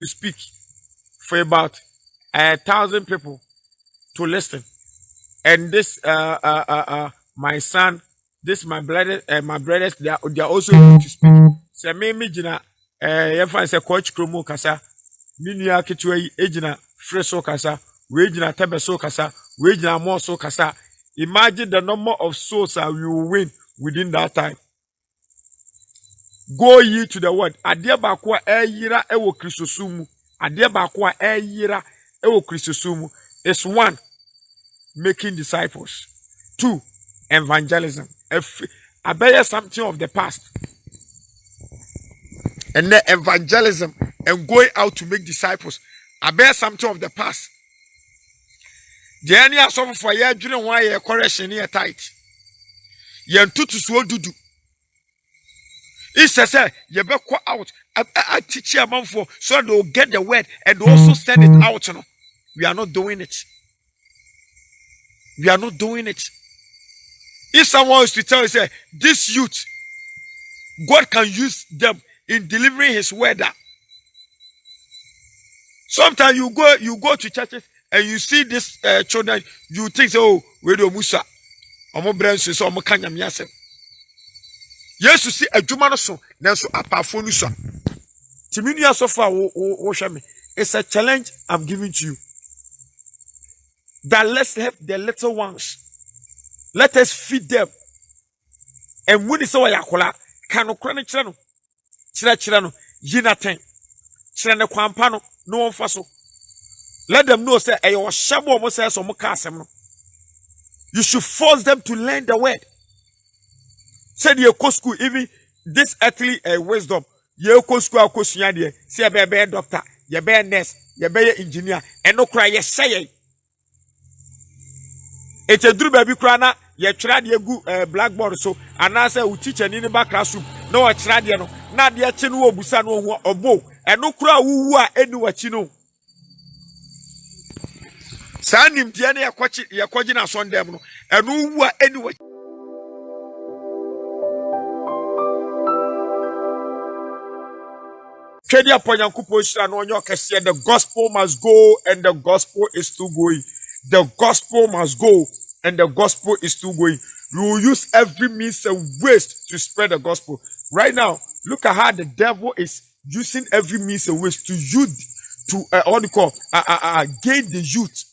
to speak for about 1,000 people to listen. And this my son, this my brothers, they are also able to speak. Say me jina yefa say coach kromo kasa, minua ketewa yi ejina freso kasa, we jina tebeso kasa, we jina more so kasa. Imagine the number of souls that we will win within that time. Go ye to the word. Adia bakwa yira ewo Kristosumu. Adia bakwa yira ewo Kristosumu. It's one, making disciples. Two, evangelism. I bear something of the past. And then evangelism and going out to make disciples. I bear something of the past. The any are suffer for year during 1 year correction near tight. Yen tutu so dudu. It says, you better go out. I teach you a month for so they'll get the word and also send it out. You know? We are not doing it. We are not doing it. If someone is to tell you, say, this youth, God can use them in delivering his word. Sometimes you go to churches and you see these children, you think, oh, where do Musa? Omo branches so omo kanya miasem. Yes, you see a juma no so, na so apafo no so. Timinu so far wo hwe me. It's a challenge I'm giving to you. That let's help the little ones. Let us feed them. And when is our yakola, can okra ne kire no. Kire no, yinaten. Kire ne kwampa no, no one faso. Let them know say e yo shabo mo say so mo ka asem no. You should force them to learn the word. Said you go school, even this earthly wisdom. You go school, akosua de. Say you be doctor, you be nurse, you be engineer, and no cry you say. It's a drew baby crana, you try the good blackboard so, and I say we teach an in back classroom. No, I tried you know. Not the chinu busano or bo, and no cry who are anywhere chino. Sanim Tiana Yakwajina son them, and who are anyway. Kedia Ponyankupo Shanoyoka said the gospel must go and the gospel is still going. The gospel must go and the gospel is still going. We will use every means and ways to spread the gospel. Right now, look at how the devil is using every means and ways to youth to what you call gain the youth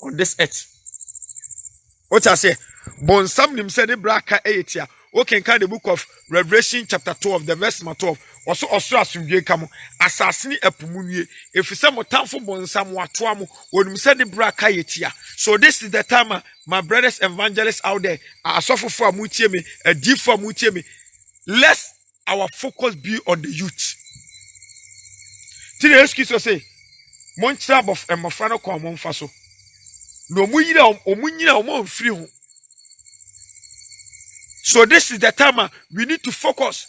on this earth. What I say, Bonsam nim said the braka 8 here. Okay, kind the book of Revelation chapter 12, the verse 12. Also asumdwe kamo asasini epumunye efise motamfo bonsam watoamo wonum se de braka yetia. So this is the time my brothers evangelists out there asofofo amutie me adifo amutie me, let our focus be on the youth. Today excuse say monchra of emofano kwa momfa so no omunyira omfiri ho. So this is the time we need to focus.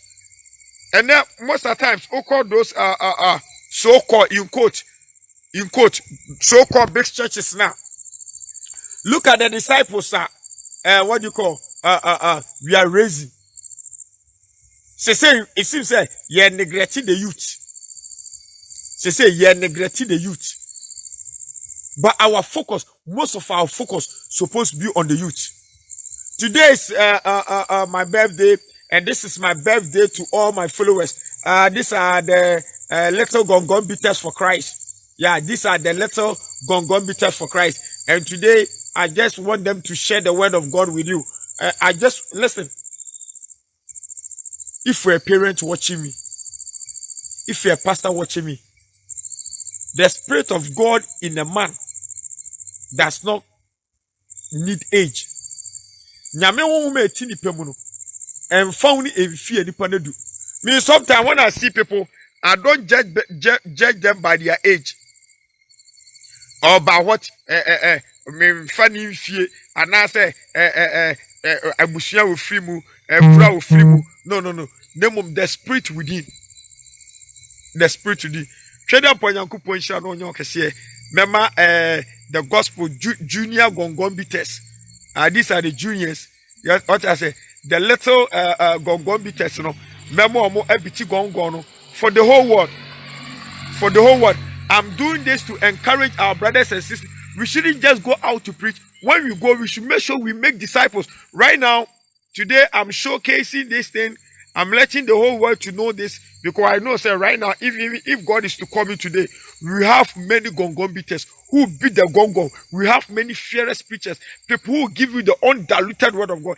And then most of the times, we call those so-called in quote, so-called big churches now. Look at the disciples, what do you call we are raising. Say it seems like you're neglecting the youth. Say you're neglecting the youth. But our focus, most of our focus supposed to be on the youth. Today is my birthday. And this is my birthday to all my followers. These are the little Gongon beaters for Christ. Yeah, these are the little Gongon beaters for Christ. And today, I just want them to share the word of God with you. Listen. If you're a parent watching me, if you're a pastor watching me, the Spirit of God in a man does not need age. Nyame wo me eti nipa mu no. And found in fear the do. Me sometimes when I see people, I don't judge them by their age or by what me funny fear and I say abusia will free mu kura will free mu. No. Name the spirit within. The spirit within. Trade up on Yankupo Insha no nyon kese. Remember the gospel junior gongon beaters. These are the juniors. What I say. The little gongon beaters, no, memo mo ebiti gongon for the whole world. for the whole world. I'm doing this to encourage our brothers and sisters. We shouldn't just go out to preach. When we go, we should make sure we make disciples. Right now, today, I'm showcasing this thing. I'm letting the whole world to know this, because I know, sir, right now, if God is to call me today, we have many gongon beaters who beat the gongon. We have many fearless preachers, people who give you the undiluted word of God.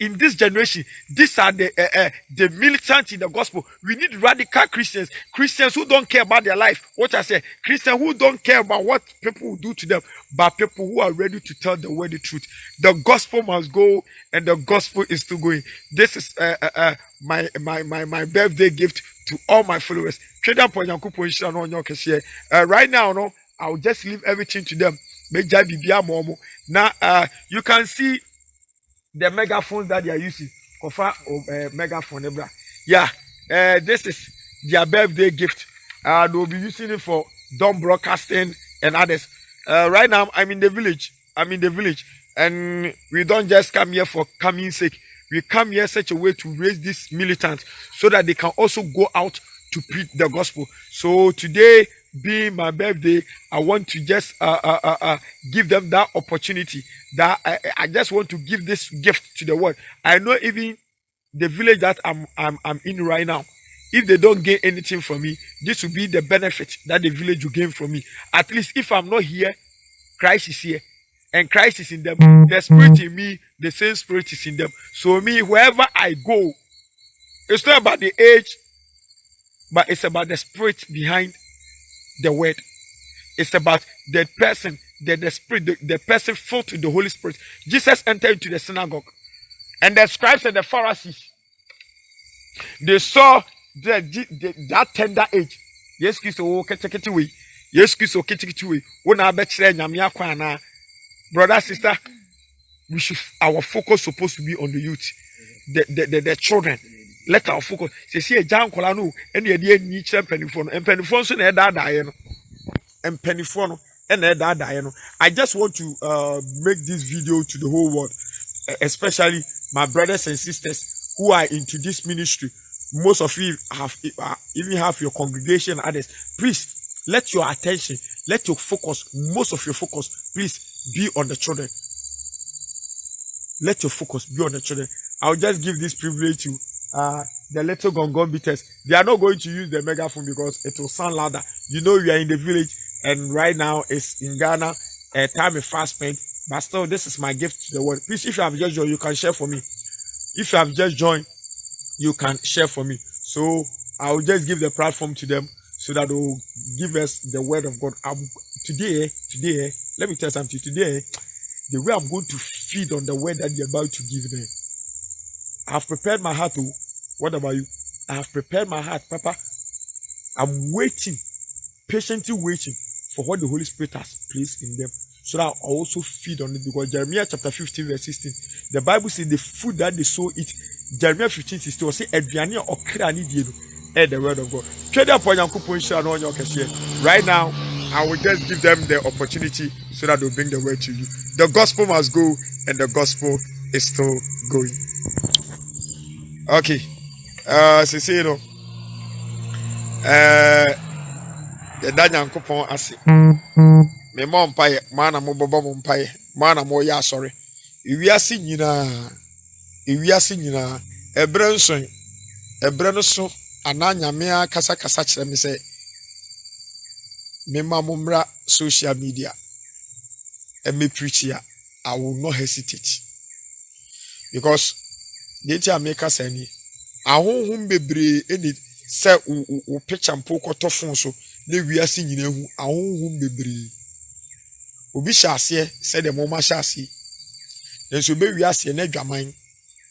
In this generation, these are the militants in the gospel. We need radical Christians who don't care about their life. What I say, Christians who don't care about what people will do to them, but people who are ready to tell the world the truth. The gospel must go, and the gospel is still going. This is my birthday gift to all my followers. Right now, no, I'll just leave everything to them. Now, you can see the megaphones that they are using. Megaphone, yeah. This is their birthday gift. They'll be using it for Dawn Broadcasting and others. Right now, I'm in the village, and we don't just come here for coming sake. We come here such a way to raise these militants so that they can also go out to preach the gospel. So today, being my birthday, I want to just give them that opportunity. That I just want to give this gift to the world. I know even the village that I'm in right now, if they don't gain anything from me, this will be the benefit that the village will gain from me. At least if I'm not here, Christ is here, and Christ is in them. The spirit in me, the same spirit is in them. So me, wherever I go, it's not about the age, but it's about the spirit behind the word. It's about the person, the spirit, the person filled with the Holy Spirit. Jesus entered into the synagogue, and the scribes and the Pharisees, they saw that tender age. Yes, Christo, yes, Christo, brother, sister, we should, our focus supposed to be on the youth, the children. Let our focus. See a John Colano, and the idea niche and pennyphone, and pennyphone, and that diano, and pennyphone, and that diano. I just want to make this video to the whole world, especially my brothers and sisters who are into this ministry. Most of you have even have your congregation and others. Please let your attention, let your focus, most of your focus, please be on the children. Let your focus be on the children. I'll just give this privilege to the little gongon beaters. They are not going to use the megaphone because it will sound louder. You know, we are in the village, and right now it's in Ghana. Time is fast spent, but still, this is my gift to the world. Please, if you have just joined, you can share for me. If you have just joined, you can share for me. So I will just give the platform to them so that they will give us the word of God. Today, let me tell you something. Today, the way I'm going to feed on the word that you're about to give them, I have prepared my heart. What about you? I have prepared my heart, Papa. I'm waiting, patiently waiting for what the Holy Spirit has placed in them, so that I also feed on it. Because Jeremiah chapter 15 verse 16, the Bible says the food that they sow eat. Jeremiah 15:16 will say, "Edriani or krani dienu." The word of God. Right now, I will just give them the opportunity so that they'll bring the word to you. The gospel must go, and the gospel is still going. Okay. So you know, the Daniel coupon as me mom pie, mana mo bobo mo pie, mana mo ya sorry. If we are singing, Ebrenson, Ebrenso, Ananya mea kasa kasa me say, me mamumra social media, and me preach here. I will not hesitate, because they tell me kasani. I won't be any say o pitch and poke or toffon so they we are singing. I won't be Obi shall say, said the mama shall see. Then so be we are seeing a gamine,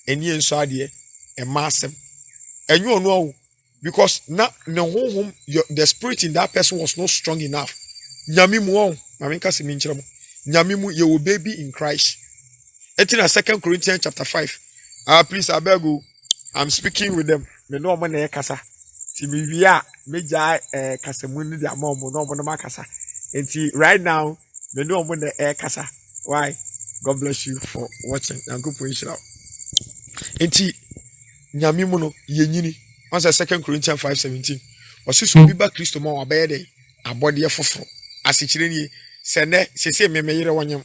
and ye and so idea, a massive. And you know, because not no home, the spirit in that person was not strong enough. Nyamimu, Maminka Simincham, Nyamimu, you baby in Christ. It's in 2 Corinthians chapter 5. Please, I beg you, I'm speaking with them. Me no money kasa. Ti mi wia meja kasa muni dia mo no mo na kasa. Enti right now me no money kasa. Why? God bless you for watching. Yankupo Ishra. Enti nyame mu no yenyini. Once 2 Corinthians 5:17. ɔse so bi ba Kristo ma wabɛyɛ dɛ abɔdeɛ foforo asekyerɛ nie sɛ nɛ sese me yere wonyem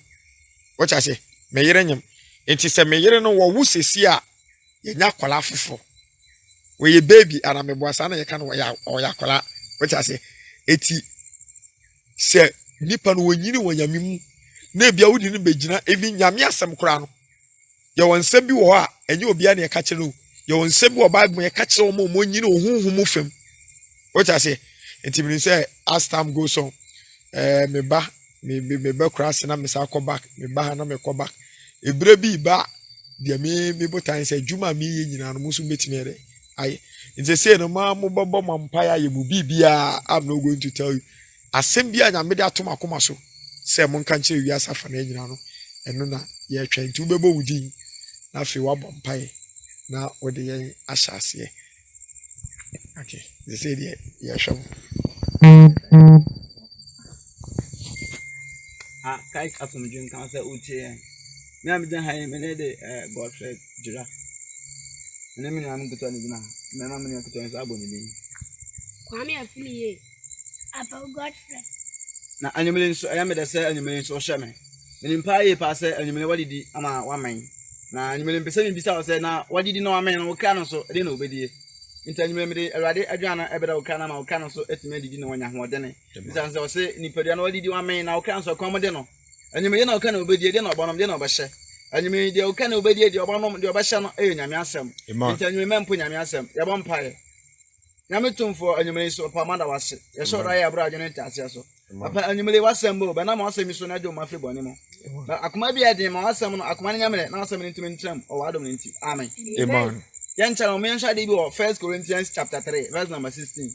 wɔcha se me yere nyem enti sɛ me yere no wo wo sesi a yenya kwala foforo we ye baby ana me boasa na ye ka no ya kwala wɔcha se eti sɛ nipa no wonyini wonyame mu na bia wodi no begina evi nyame asɛm kora no ye wonsa bi wo a enye obi a na ye ka kyerɛ no ye wonsa bi wo Bible ye ka kyerɛ wo mo nyini ohunhum fam wɔcha se enti me say as time goes on me ba cross na me sa back me ba na me back ebre bi ba dia me botan say juma me ye nyina no muso betime re ai nze say no ma mo bobo mampaya ye mu bibia I'm not going to tell you asem bia nya me de atom akoma so say mo nka nche wi asafa na nyina no eno na ye twa nti ubebo wudi na fe wa bompaye na wode ye ahyase okay they say ye sham guys asum jun kan say utie me am den hay me de Godfrey Jira ne me am guto ni gina me ma me guto so aboni ni Kwame afiliye apa Godfrey na anyemele nso aya me de say anyemele nso hye me ni mpa ye pa say anyemele wadidi ama waman na anyemele mpese mi bisa say na wadidi na waman na wo ka no so de na obedie nti anyemele me de awade adwana ebeda wo ka na ma wo ka no so etime didi na wanya ho de ne bisa say wo say nipadua na wadidi waman na wo ka no so kwam de no anyemele na wo ka na obedie de na obonom de na obehye anyemele de wo ka na obedie de obonom de obehye no nyame asem nti anyemele mempo nyame asem ye bo mpae nyame tumfo anyemele so pa manda wase ye so ra ya bra adwene ntaase so apa anyemele wasem bo be na ma wasem so na de o mafre bone mo akoma bi ade ma wasem no akoma nyamele na wasem ntimi ntram o wadom nti amen amen yan chalo me nhade bi o 1 Corinthians chapter 3 verse number 16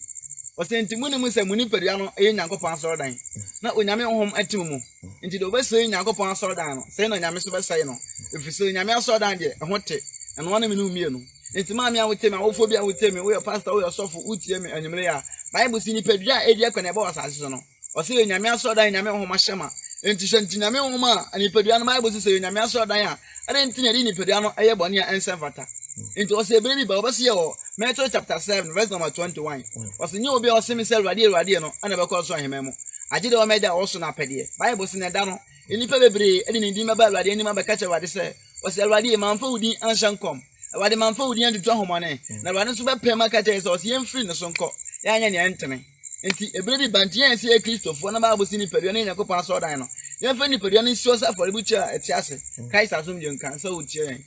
o se nti muni mu se muni padua no e nyankopon asoro dan na onyame honhom atim mu nti de obese nyankopon asoro dan no se na nyame so besai no efise nyame asoro dan de ehote eno wana me no mie no nti ma me awotemi awofo bi awotemi wo your pastor wo your sofo utie me anyemele ya Bible si ni padua e de akwa na ebe wasase so no o se nyame asoro dan nyame honhom ahyema enti hwenti nyame honhom a ni padua no Bible si se nyame asoro dan a ade nti na ni padua no eye bone a ense fata enti o se ebe bi ba obese ye wo Matthew chapter 7 verse number 21 o se nye obi o se me se ruade no ana be ko so ahememu agide o meda o so na pede Bible si na da no enipa bebre edi ni di maba ruade ni maba kacha ruade se o se ruade manfa udi anshankom ruade manfa udi andutu ahomane na ruade so be pema kacha se o se yemfiri no so nko ya anya ne entene enti ebre bi bantie se Kristofo na Bible si ni pede na Yakobon aso dan no yemfa ni pede no si o sa for bucha etiase Christ asum je nkan so utie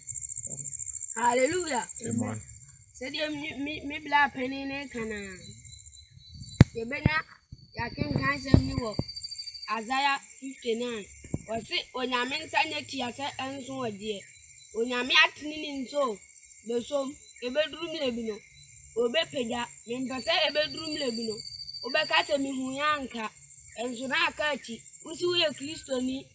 hallelujah amen said me bla penine kana yebenya yakin kan sem ni wo Isaiah 59 o se onyame nsanya tiase enso odie onyame atini ni nso besom ebedrum lebi no obepega mentose ebedrum lebi no obeka se mi hu yanka enso na akachi usi uye Kristo ni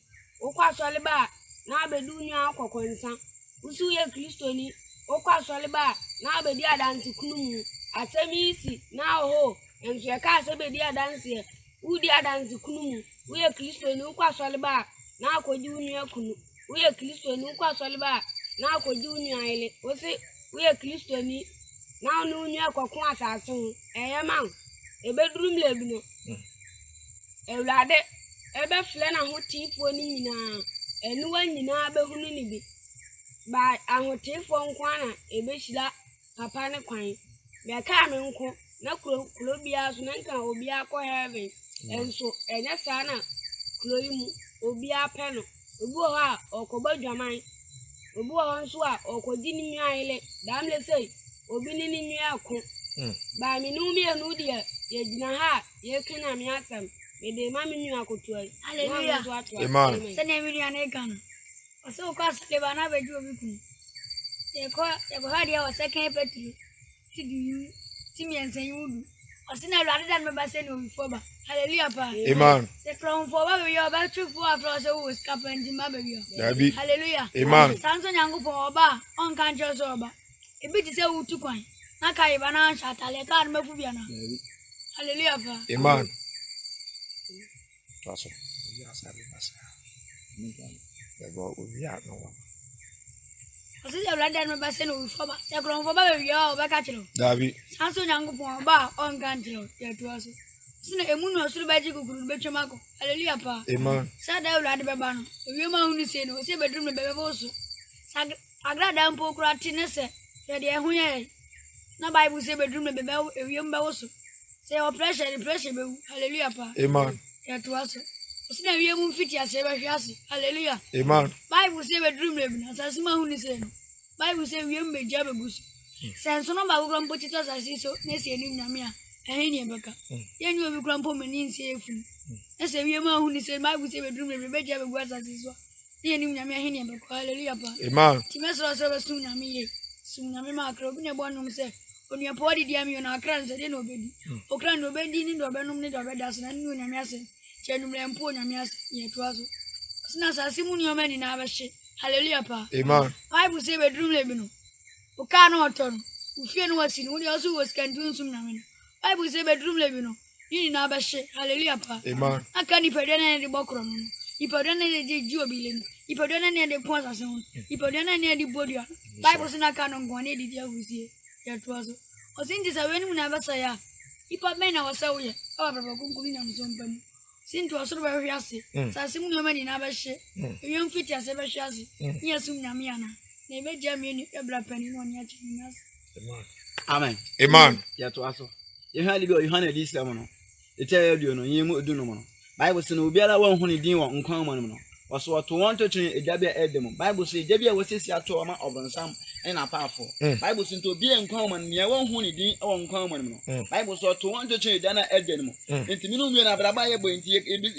okwa soliba na abedu nu akokonsa usi uye Kristo ni okwa soliba na abedi adansi kunumu asemi isi na ho enso ya ka se bedi adansi udi adansi kunumu uye Kristo ni okwa soliba na akoji unu akunu uye Kristo ni okwa soliba na akoji unu aile osi uye Kristo ni na unu unu akokun asase ho eyeman ebedrum lebi no ewlade ebe fle na ho tifo ni nyina enuwa nyina behunu ni bi ba ahotifo nkwana ebeshira papa ne kwan be ka me nko na kuro bia so na nka obi akọ heaven enso enya sa na kuro yi mu obi apẹ no obi ho a okobadwaman obi ho nso a okodi ni nwa ile damle sei obi ni ni nwa akọ ba mi nu mi enu de ye gina ha ye kena mi asam me de ma mi nwa akoto hallelujah amen se ne mi nwa na eka no o se o kwa se ba na beju obi kun e ko ha dia o second Peter ti di ti mi ensen wudu o se na luade dan me ba se no before ba hallelujah pa amen se kron for ba be yo ba true for afro se wo scapendi ma be yo dabi hallelujah amen sanso nyango po oba on kan jo so oba ebi ti se wutu kwan na kai ba na chatale ka na mafu bia na hallelujah pa amen taso ya sabe basa ego obi a no wa ɔsi sɛ awurade no bɛsɛ no owufo ba sɛ kurɔmfo ba bɛwie a ɔbɛka kyerɛ wo Dabi. saa so onyankopɔn ɔba a ɔnka nkyerɛ wo yɛtoa so ɔsi na emu no ɔsoro bɛgye kukuru no bɛtwam akɔ hallelujah paa Amen. saa da awurade bɛba no ewiem ahu no sei no ɔsi bɛduru no bɛbɛbɔ wo so sɛ agrada mpo kora te ne sɛ yɛde ɛho yɛ na bible sɛ bɛduru no bɛbɛ ewiem bɛwo so sɛ yɛwɔ pressure de pressure bɛwu hallelujah paa Amen. yɛtoa so ɔsi na ewiem mfiti ase bɛhwɛ ase hallelujah Amen. bible sɛ bɛduru no bi na asase ma hu no sei no bible sɛ ewiem bɛgya bɛgu so sɛ nso no baako kora mpo tete asase so na esi anim nyame a ɛhe ne ɛbɛka yɛnyɛ obi kora mpo mani nsi efunu na sɛ ewiem ahu no sei no bible sɛ bɛduru no bi bɛgya bɛgu asase so ne anim nyame ɛhe ne ɛbɛka hallelujah paa Amen. ti mɛsrɛ sɛ bɛsum nyame yie sum nyame ma akra obi na ɛbɔ nom sɛ onua pɔ ɔde di ami yɛ na akra nsɛ deɛ na obɛdi okra na obɛdi ne deɛ ɔbɛnom ne deɛ ɔbɛda so na ne onyame asɛ kyɛ numrɛ mpo onyame asɛ yɛtoa so ɔsena asase mu nneɔma nyinaa bɛhye hallelujah paa Amen. bible sɛ bɛduru no bi no wokaa na ɔtɔ no wofie no wasi no wode ɔso wɔ sika nti wonsum nyame no bible sɛ bɛduru no bi no ne nyinaa bɛhye hallelujah paa Amen. aka nipadua no ne de bɔ korɔ no no nipadua no ne de gye obi le no nipadua no ne de po asase ho nipadua no ne de bɔ dua no bible sɛ na aka no nkɔn ne didi ahusie yɛtoa so ɔsɛ nti sɛ wei no mu na ɛbɛsɛ yɛ a nipa bɛn na wɔsɛ woyɛ ɛwɔ abrabɔ kunkun nyameso mpa mu sinti ɔsoro bɛhwɛ ase sase mu nneɛma nyinaa bɛhye ewiem fiti ase bɛhwɛ ase ne yɛsum nyame ana na ɛbɛgya mmienu ɛbra pani na ɔne akyɛ nyina ase amen Amen. yɛtoa so yɛhwɛ ade bi wɔ yohane adi sɛm no ɛkyɛ yɛ aduo no yɛn mu edu no mu no bible sɛ na obiara wɔnho ne din wɔ nkwan mu no mu no wɔso wɔto wɔn totwene egya bi a ɛda mu bible sɛ egya bi a wɔsiesie ato ɔma ɔbrɔnsam ɛna apaafo bible sɛ nti obiara nkwan mu no nea wɔnho ne din wɔ nkwan mu no mu no bible sɛ ɔto wɔn totwene egya na ɛda no mu nti minnu mmiri na abraba yɛ bɔ nti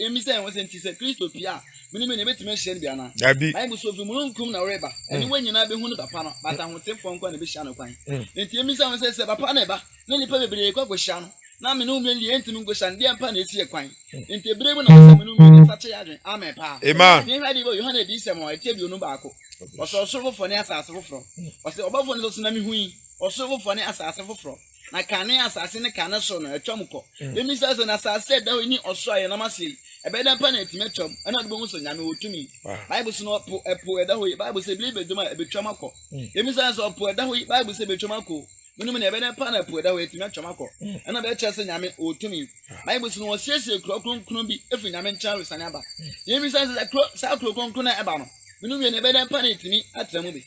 emisa yɛn wɔ sɛ nti sɛ kristo pia minnu mmiri na ebetumi ahyia no bi ana Dabi. bible sɛ ofi munum kum na ɔreba ɛne wɔn nyinaa bɛhu no papa no bata ahotefoɔ nkwa na ebehyia no kwan nti emisa wɔn sɛ papa na ɛba na nipa bebree kɔ akɔhyia no na minnu mmiri deɛ ntumi nkɔhyia no deɛ mpa na esi yɛ kwan nti ebire mu na wɔsɛ minnu mmiri nsa kyɛ adwen amen paa Amen. ne hwɛ de bɔ yohane di sɛm a ɛte bi onu baako ɔsɛ ɔsoro foforɔ ne asase foforɔ ɔsɛ ɔbɔfoɔ ne so na mi hu yi ɔsoro foforɔ ne asase foforɔ na kane asase ne kane soro no ɛtwam kɔ emi sɛ sɛ na asase ɛda hɔ ni ɔsoro ayɛ nam ase ɛbɛda mpa na etimi ɛtwam ɛna ɔde bɔ ho so nyame wotumi bible so no ɛpo ɛda hɔ yi bible sɛ bili bedwom a ɛbɛtwam akɔ emi sɛ sɛ ɔpo ɛda hɔ yi bible sɛ ɛbɛtwam akɔ minnu na ɛbɛda mpa na ɛpo ɛda hɔ etimi ɛtwam akɔ ɛna bɛkyerɛ sɛ nyame wotumi bible so no wɔsiesie kuro kronkron bi efi nyame nkyɛn resane aba emi sɛ sɛ kuro saa kuro kronkron na ɛba no minnu na ɛbɛda mpa na etimi atena mu bi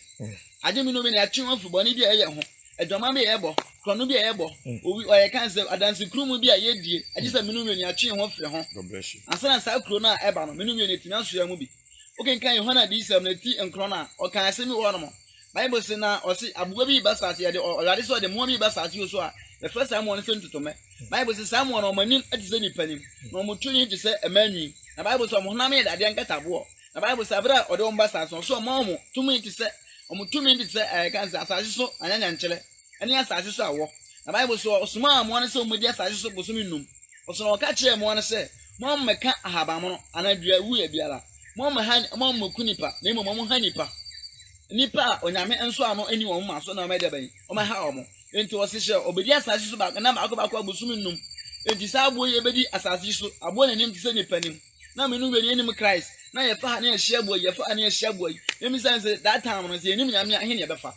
agye minnu na ɛtwe wɔn fubɔ ne bi a ɛyɛ ho ɛdɔma bi a ɛbɔ kɔno bi a ɛbɔ obi ɔyɛ kan sɛ adansi kuro mu bi a yɛdie agye sɛ minnu na atwe ho firi ho God bless you. asana saa kuro na ɛba no minnu na etimi asoa mu bi okenkan yohana di sɛm na ti nkron na ɔkan asɛm bi wɔ no mo bible sɛ na ɔsi abuwa bi ba saase yɛde ɔyade sɛ ɔde mmoa bi ba saase yɛ so a yɛfrɛ saa mmoa no sɛ ntutɔmɛ bible sɛ saa mmoa no ɔmo anim ɛte sɛ nipa nim na ɔmo tumi te sɛ ɛmanwi na bible sɛ ɔmo honam yɛ dadeɛ nkataboɔ na bible sɛ abere a ɔde ɔmo ba saase no ɔso ɔmo tumi te sɛ ɔmo tumi te sɛ ɛka sɛ asase so anyanyankyerɛ ɛne asase so awɔ na bible sɛ ɔsoma a mmoa no sɛ ɔmo di asase so bosom nnum ɔso ɔka kyerɛ mmoa no sɛ mo mmɛka ahabanmono anaa dua wu yɛ biara mo mmɛku nipa na mmom ɔmo ha nipa a onyame nso ano ani wɔn ma so na ɔmɛda bɛn ɔmɛha wɔn nti wɔsi hyɛ obedi asase so baako na baako abosom nnum nti saa aboɔ yi ebedi asase so aboɔ n'anim te sɛ nipa nim na menu bɛ n'anim Christ na yɛfa ha na yɛhyɛ aboɔ yi yɛfa ha na yɛhyɛ aboɔ yi emi sɛ nsɛ that time no sɛ yɛnim nyame a ɛhe na yɛbɛfa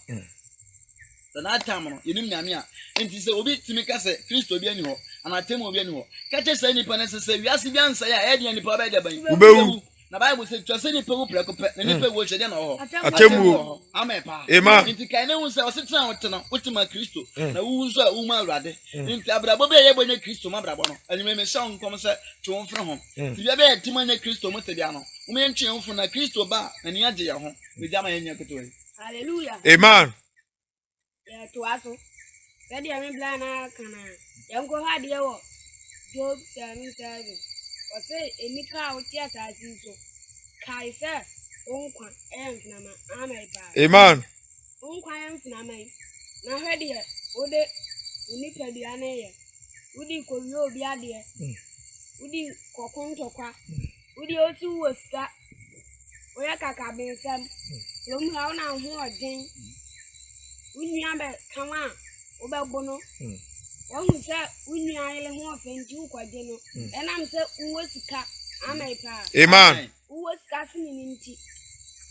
sɛ that time no yɛnim nyame a nti sɛ obi tumi ka sɛ Kristo bi ani hɔ anatem obi ani hɔ kɛkyɛ sɛ nipa no sɛ wiase bi ansa yɛ a ɛyɛ nipa ɔbɛda bɛn Ubewu. na bible say twase nipa wo preko pe na nipa wo hwede na ho Atemu. amen pa Amen. nti kai na hu say osetena wotena wotima Kristo na wu nso a wu ma awurade nti abrabo be ye bonya Kristo ma abrabo no anime me sha nkom say twon fre ho ti bia be tima nya Kristo mo tebia no wo me ntwe ho na Kristo ba na ni agye ye ho me jama ye nya keto yi hallelujah Amen. ya to aso sɛdeɛ me bla na kana yɛnkɔ hɔ adeɛ wɔ Job 7:7 ɔsɛ enika a wote asase so kae sɛ wonkwa ɛyɛ mfenama amen paa Amen. wonkwa ɛyɛ mfenama yi na hwɛ deɛ wode onipadua no yɛ wode kɔwie obi adeɛ wode kɔko ntɔkwa wode osi wɔ sika woyɛ kakabensɛm kurom ha wo na ahoɔden wonua bɛka wo a wobɛbo no wahu sɛ wonua yele ho ɔfɛ nti wokɔgye no ɛnam sɛ wowɔ sika amen paa Amen. wowɔ sika se ne nti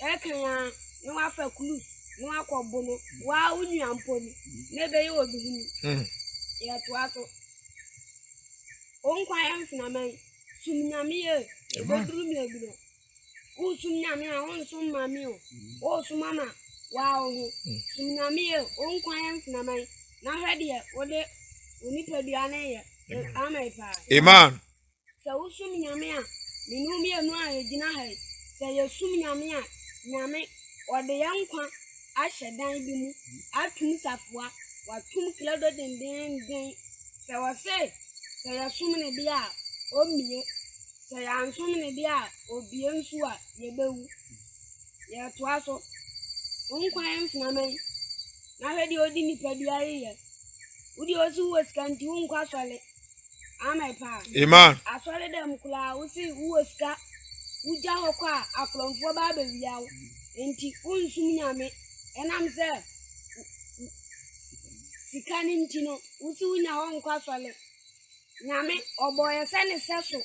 ɛka ya ne wafa kulus no akɔbo no wa unua mponi na be yi obi hunu ya to ato onkwa ya mfinaman sumnyame ye eboduru mlebi no usumnyame a onsum mame o sumama wa ho sumnyame ye onkwa ya mfinaman na hwede ye wode onipadua na ye amaipa Amen. sa usumnyame a minumi enu a egina ha sa ye sumnyame a nyame wode yankwa ahyedan bi mu atum safoa watum kledo den sa wase sa ya sumne dia omie sa ya ansumne dia obie nsu a ye bewu ye to aso onkwan mfinaman na hwede odi nipadua ye udi osu weskanti unkwa sole amaipa Amen. asole dem kula usi uweska uja hokwa aklonfo ba be wiawo enti unsum nyame enam se sikani ntino usi unya ho nkwa sole nyame oboye se ne seso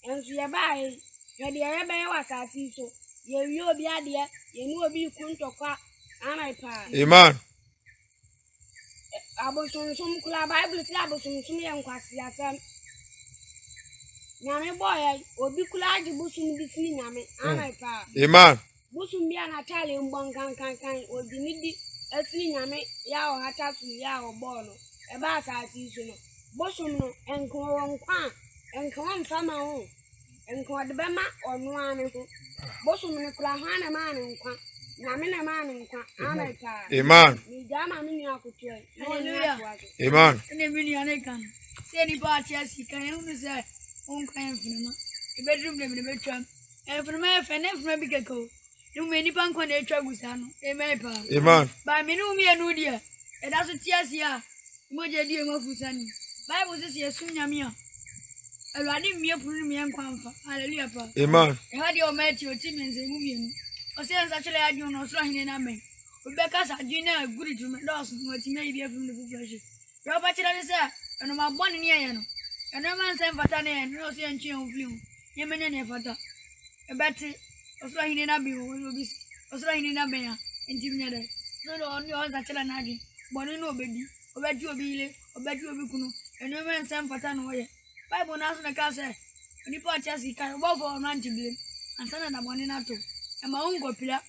ensu ye bae ye de ye be wasasi so ye wi obi ade ye ni obi kuntokwa amaipa Amen. abosonsum kula bible si abosonsum ye nkwasi asem nyame boy obi kula adi busum di sini nyame amaipa Amen. busum bia na tale mbon kan odi ni di asini nyame ya o hata su ya o bolo e ba asasi so no busum no enko wonkwa enko mfama ho enko de bema onu ane ho busum ne kula hana ma ne nkwa nyame na ma ne nkwa amaipa Amen. ni jama mi ni akutwe Hallelujah. Amen. Sene mini ane kan. Se ni pa tia sika ye hu se onkwan mfinama. E bedroom dem ne betwam. E mfinama e fe ne mfinama bi keko. Nu me nipa nkwa na etwa gusa no. Amen pa. Amen. Ba me nu mi anu dia. E da so tia sia. Mo je die mo fusani. Bible says ye sum nyame a. Awurade mmie punu mi nkwa mfa. Hallelujah pa. Amen. E ha dia o mati o ti me nse mu mienu. O se nsa chele ya dwon no so ahine na men. Obeka sa dwun na guri tu me dos no ti me bi afum no fufuahye. Yo pa chele se eno ma bone ne ye no. Eno man se mfata ne no so ye ntwe oflim. Ye mene ne fata. E beti o so ahine na bi o obi o so ahine na ben ya nti me de. So no on yo nsa chele na adi. Bone no obedi. Obeji obi ile, obeji obi kunu. Eno man se mfata no ye. Bible na so na ka se oni pa tia sika bo for no antiblim. Ansana na bone na to. E ma ungo pila.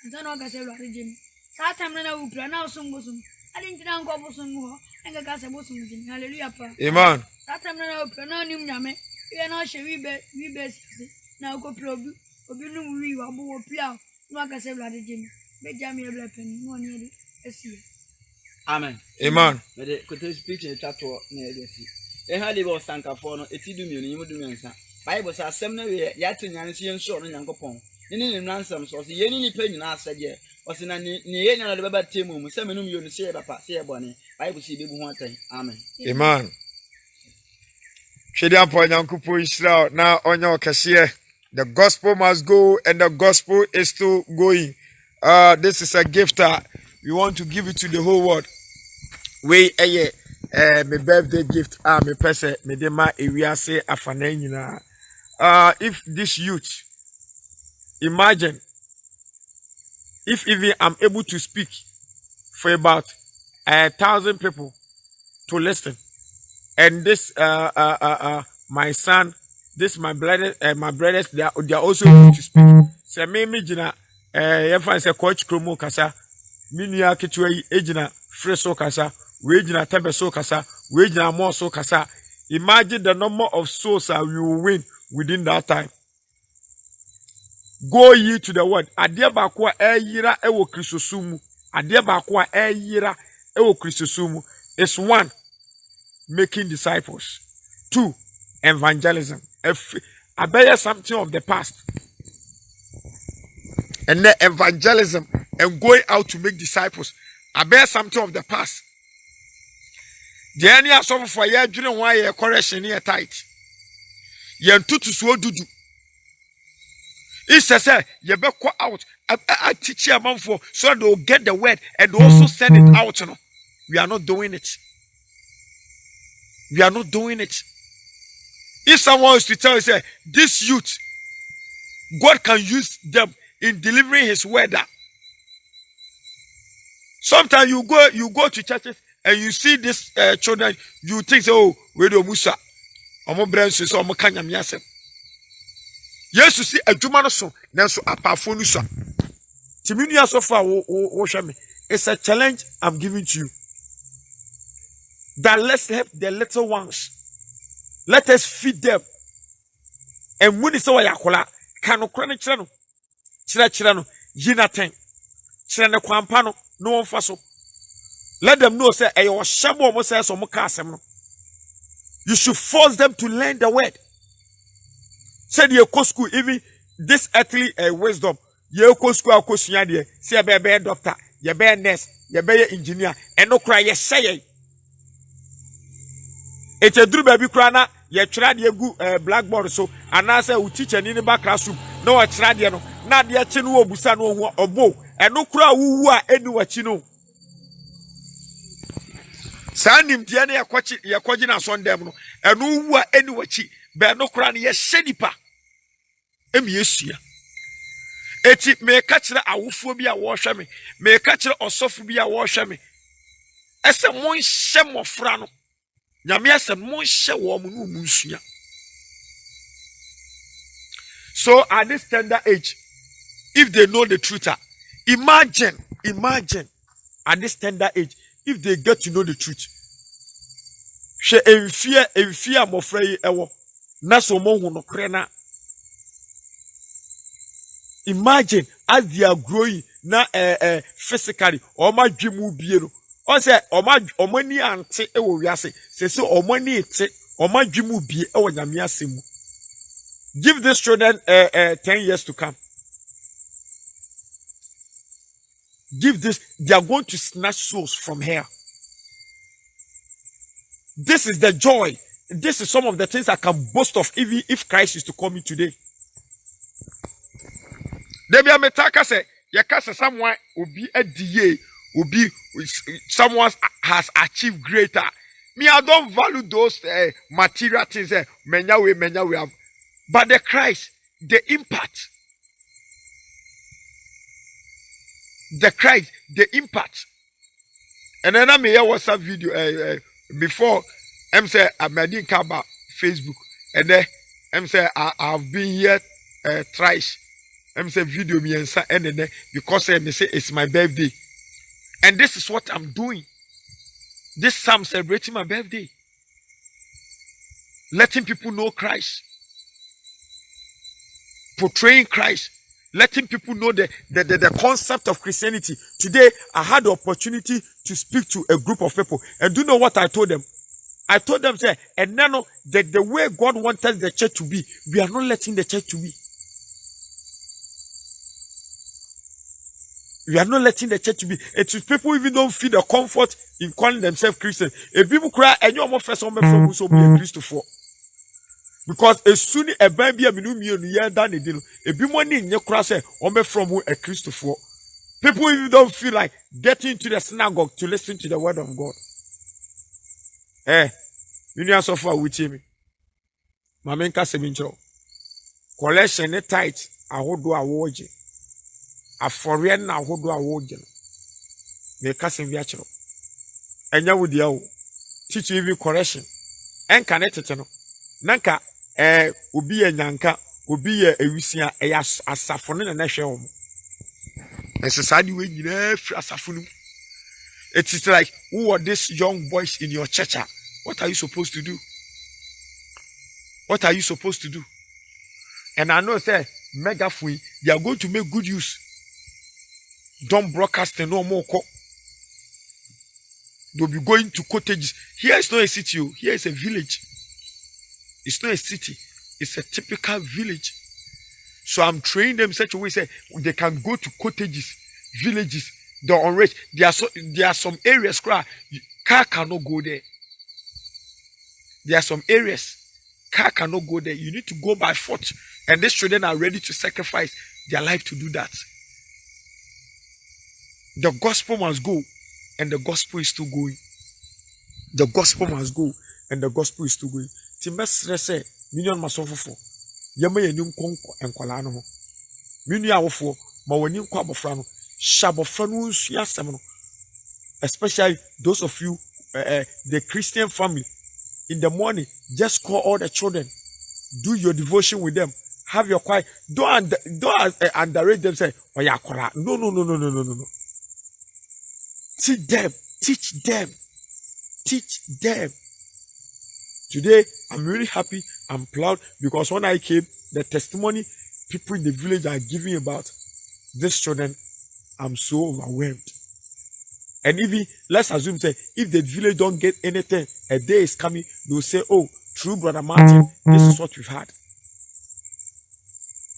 Ansana o ga se lo arejemi. Sa time na upra na osum bosum. Adi ntina nko bosum ho. Enga ka se bosum jini. Hallelujah pa. Amen. Sa time na upra na nim nyame. Ye na hye wi be sisi. Na ko pla obi num wi wa bo pla. No ka se lo arejemi. Be jam ye bla pani. No ni edi esi. Amen. Amen. Me de kote speech ne twato na ye desi. E ha de bo sankafo no etidu mi onimu du mensa. Bible say asem na we ya tunyane se yenso no Nyankopɔn. Ni nansam so se yeni ni pa nyina asagye. O se na ni ye nyana de baba temu mu se menum yo no se ye bapa se ye bone. Bible say bebu ho atan. Amen. Amen. Twede ampa Nyankopɔn Israel na onye okese. The gospel must go and the gospel is still going. This is a gift we want to give it to the whole world. We my birthday gift me pese me de ma ewiase afana nyina. If this youth, imagine if even I'm able to speak for about 1,000 people to listen, and this my son, this my brothers, they are also able to speak. Se me jina yefa se coach kromo kasa, minua ketewa yi ejina freso kasa, we jina tebeso kasa, we jina more so kasa. Imagine the number of souls that we will win within that time. Go ye to the word. Adia bakwa yira ewo Kristosumu. Adia bakwa yira ewo Kristosumu. It's 1, making disciples. 2, evangelism. I bear something of the past. And then evangelism and going out to make disciples. I bear something of the past. The any asofo for ye dwene ho aye correction here tight. Ye ntutu so dudu. It says ye be go out I teach you amanfo so that they will get the word and also send it out. You know. We are not doing it. We are not doing it. If someone is to tell you say this youth, God can use them in delivering his word. Sometimes you go to churches and you see these children, you think, oh, where do Musa? Omo branches so omo kanya me asem. Yes, you see adwuma no so, nanso apafo no so. Timini asofa wo hwe me. It's a challenge I'm giving to you. That let's help the little ones. Let us feed them. And when it's our yakola, kano krane kire no. Kire no, yinaten. Kire ne kwampa no, no one faso. Let them know say e yo shamo omo say so mo ka asem no. You should force them to learn the word. Said you go school, even this earthly wisdom. You go school, I go see say a be doctor, you be nurse, you be engineer, and no cry, yes, say. It's a drew baby crana, you tried your good blackboard so, and I say, we teach an in the back classroom. No, I tried you know, not the chinu busano or bo, and no cry who are any what you know. Sandim Tiana Yakwajina son demno, and who are any watchy, bear no cran yes shedipa. Emiesia. Eti me catch a awuphobia wash me, me catch a osophobia wash me. As a mon shem of frano. Yamias a mon she woman musia. So at this tender age, if they know the truth, imagine at this tender age, if they get to know the truth. She fear mo frey ewo. Naso mo no krena. Imagine as they are growing na physically or my dream will be or say or money ante e wo wiase say so or money ete or my dream will be e wo nyame asemu. Give these children 10 years to come. Give this, they are going to snatch souls from here. This is the joy. This is some of the things I can boast of even if Christ is to call me today. Debi ametaka se yakase someone obi adiye obi someone has achieved greater. Me I don't value those material things menya we have, but the Christ, the impact, the impact. And then I may hear WhatsApp video before I'm say I didn't come about Facebook and then I'm say I've been here thrice. I'm say video me and then because me say it's my birthday. And this is what I'm doing. This time celebrating my birthday. Letting people know Christ. Portraying Christ. Letting people know the concept of Christianity. Today, I had the opportunity to speak to a group of people. And do you know what I told them? I told them, say, and now that the way God wanted the church to be, we are not letting the church to be. We are not letting the church to be. It's people even don't feel the comfort in calling themselves Christian. If people cry, and you're more first on from who so be a Christopher. Because as soon as a baby a year done it, a bit money in your cross on from who a Christopher. People even don't feel like getting to the synagogue to listen to the word of God. You know so far with me. Mamenka semincho. Collection a tight, I would do a wage. A foreign na hodo awoge no me kase biachiro enya wodi awo teach even correction enka ne tete no nanka obi ye nyanka obi ye ewisia asafo ne na hwe wo esesadi we nyina free asafo no. It is like, who are these young boys in your church? What are you supposed to do? What are you supposed to do? And I know say megaphone they are going to make good use. Don't broadcast no more. They'll be going to cottages. Here is not a city. Here is a village. It's not a city. It's a typical village. So I'm training them such a way say they can go to cottages, villages. They're unreached. There are some areas car cannot go there. There are some areas car cannot go there. You need to go by foot. And these children are ready to sacrifice their life to do that. The gospel must go, and the gospel is still going. The gospel must go, and the gospel is still going. Timesre say, million masofo. Yama yenim konko enkwala no ho. Minu awofo, ma wani kwa bofra no. Shabofra no nsu asem no. especially those of you, the Christian family, in the morning, just call all the children, do your devotion with them, have your quiet. Don't underrate them. Say, oh yeah, no. Teach them, teach them, teach them. Today, I'm really happy. I'm proud because when I came, the testimony people in the village are giving about these children, I'm so overwhelmed. And even, let's assume, say, if the village don't get anything, a day is coming, they'll say, oh, true brother Martin, this is what we've had.